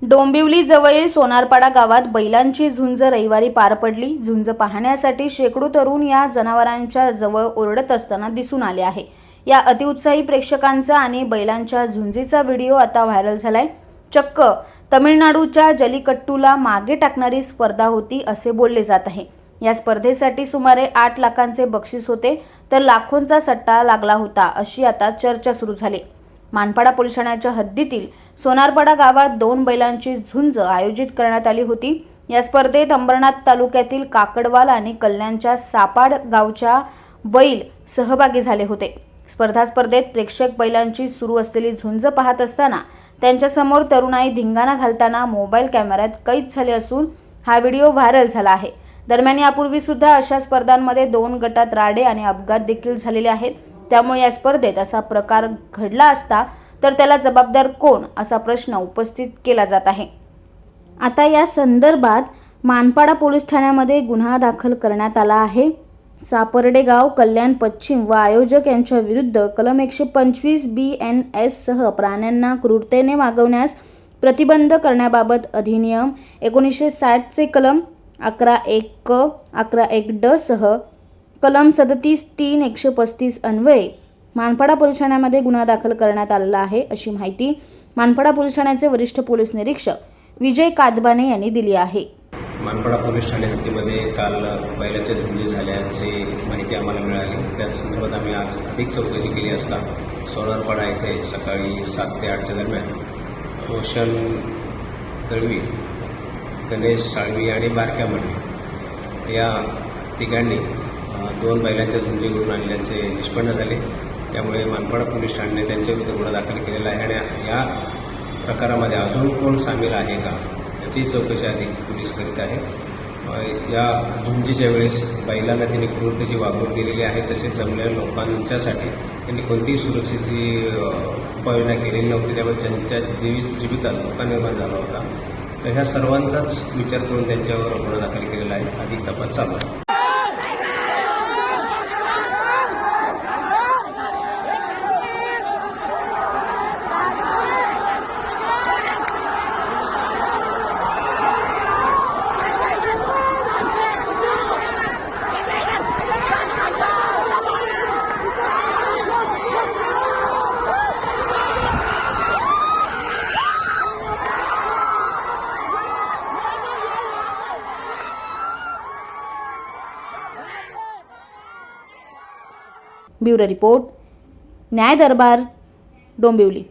डोंबिवली जवळील सोनारपाडा गावात बैलांची झुंज रविवारी पार पडली। झुंज पाहण्यासाठी शेकडो तरुण या जनावरांच्या जवळ ओरडत असताना दिसून आले आहे। या अतिउत्साही प्रेक्षकांचा आणि बैलांच्या झुंजीचा व्हिडिओ आता व्हायरल झालाय। चक्क तमिळनाडूच्या जल्लीकट्टूला मागे टाकणारी स्पर्धा होती असे बोलले जात आहे। या स्पर्धेसाठी सुमारे 8 लाखांचे बक्षीस होते, तर लाखोंचा सट्टा लागला होता अशी आता चर्चा सुरू झाली। मानपाडा पोलीस ठाण्याच्या हद्दीतील सोनारपाडा गावात 2 बैलांची झुंज आयोजित करण्यात आली होती। या स्पर्धेत अंबरनाथ तालुक्यातील काकडवाल आणि कल्याणच्या सापाड गावच्या बैल सहभागी झाले होते। स्पर्धेत प्रेक्षक बैलांची सुरू असलेली झुंज पाहत असताना त्यांच्या समोर तरुणाई धिंगाणा घालताना मोबाईल कॅमेऱ्यात कैद झाले असून हा व्हिडिओ व्हायरल झाला आहे। दरम्यान यापूर्वी सुद्धा अशा स्पर्धांमध्ये 2 गटात राडे आणि अपघात देखील झालेले आहेत। त्यामुळे या स्पर्धेत असा प्रकार घडला असता तर त्याला जबाबदार कोण असा प्रश्न उपस्थित केला जात आहे। आता या संदर्भात मानपाडा पोलीस ठाण्यामध्ये गुन्हा दाखल करण्यात आला आहे। सापर्डे गाव कल्याण पश्चिम व आयोजक यांच्या विरुद्ध कलम 125 BNS सह प्राण्यांना क्रूरतेने वागवण्यास प्रतिबंध करण्याबाबत अधिनियम 1960 चे कलम 11(1) क 11(1) ड सह कलम 37(3) 135 अन्वये मानपाडा पोलीस ठाण्यामध्ये गुन्हा दाखल करण्यात आलेला आहे अशी माहिती मानपाडा पोलीस ठाण्याचे वरिष्ठ पोलीस निरीक्षक विजय कादबाने यांनी दिली आहे। मानपाडा पोलीस ठाणे हद्दीमध्ये काल बैलाच्या झुंजी झाल्याची माहिती आम्हाला मिळाली। त्या संदर्भात आम्ही आज अधिक चौकशी केली असता सोनारपाडा येथे सकाळी 7 ते 8च्या दरम्यान रोशन दळवी, गणेश साळवी आणि बारक्या मडवी या तिघांनी 2 बैलांच्या झुंजी घडून आणल्याचे निष्पन्न झाले। त्यामुळे मानपाडा पोलीस ठाण्याने त्यांच्याविरुद्ध गुन्हा दाखल केलेला आहे आणि या प्रकारामध्ये अजून कोण सामील आहे का याची चौकशी अधिक पोलीस करीत आहे। या झुंजीच्या वेळेस बैलांना त्यांनी क्रूरतेची वागणूक दिलेली आहे, तसेच जमलेल्या लोकांच्यासाठी त्यांनी कोणतीही सुरक्षेची उपाययोजना केलेली नव्हती। त्यामुळे त्यांच्या जीवितात धोका निर्माण झाला होता। तर ह्या सर्वांचाच विचार करून त्यांच्यावर गुन्हा दाखल केलेला आहे। अधिक तपास चालू आहे। ब्युरो रिपोर्ट, न्याय दरबार, डोंबिवली।